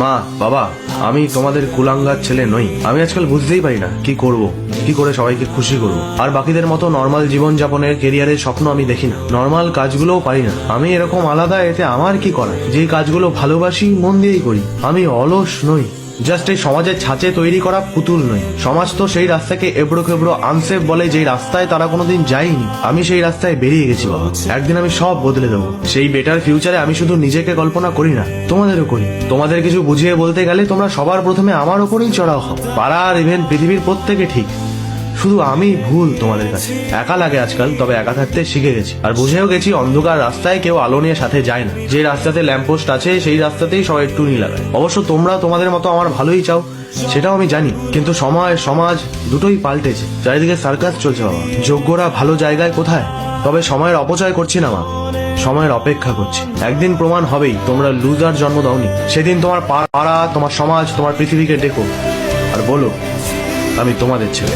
মা, বাবা, আমি তোমাদের কুলাঙ্গার ছেলে নই। আমি আজকাল বুঝতেই পারি না কি করব, কি করে সবাইকে খুশি করব। আর বাকিদের মতো নর্মাল জীবন যাপনের কেরিয়ারের স্বপ্ন আমি দেখি না, নর্মাল কাজগুলোও পারি না। আমি এরকম আলাদা, এতে আমার কি করা? যে কাজগুলো ভালোবাসি মন দিয়েই করি। আমি অলস নই, জাস্ট এই সমাজের ছাঁচে তৈরি করা পুতুল নই। সমাজ তো সেই রাস্তাকে এবড়ো খেবড়ো আনসেফ বলে, যেই রাস্তায় তারা কোনোদিন যায়নি। আমি সেই রাস্তায় বেরিয়ে গেছি বাবা। একদিন আমি সব বদলে দেবো। সেই বেটার ফিউচারে আমি শুধু নিজেকে কল্পনা করি না, তোমাদেরও করি। তোমাদের কিছু বুঝিয়ে বলতে গেলে তোমরা সবার প্রথমে আমার ওপরেই চড়াও হও। পাড়ার ইভেন পৃথিবীর প্রত্যেকে ঠিক, শুধু আমি ভুল তোমাদের কাছে। একা লাগে আজকাল, তবে একা থাকতে শিখে গেছি। আর বুঝেও গেছি অন্ধকার রাস্তায় কেউ আলো নিয়ে সাথে যায় না। যে রাস্তাতে ল্যাম্পপোস্ট আছে সেই রাস্তাতেই সবাই টুনি লাগায়। অবশ্য তোমরা তোমাদের মতো আমার ভালোই চাও, সেটাও আমি জানি। কিন্তু সময় সমাজ দুটোই পাল্টেছে। চারিদিকে সার্কাস চলছে বাবা। যোগ্যরা ভালো জায়গায় কোথায়? তবে সময়ের অপচয় করছি না মা, সময়ের অপেক্ষা করছি। একদিন প্রমাণ হবেই তোমরা লুজার জন্ম দাওনি। সেদিন তোমার পাড়া, তোমার সমাজ, তোমার পৃথিবীকে ডেকো আর বলো আমি তোমাদের ছেলে।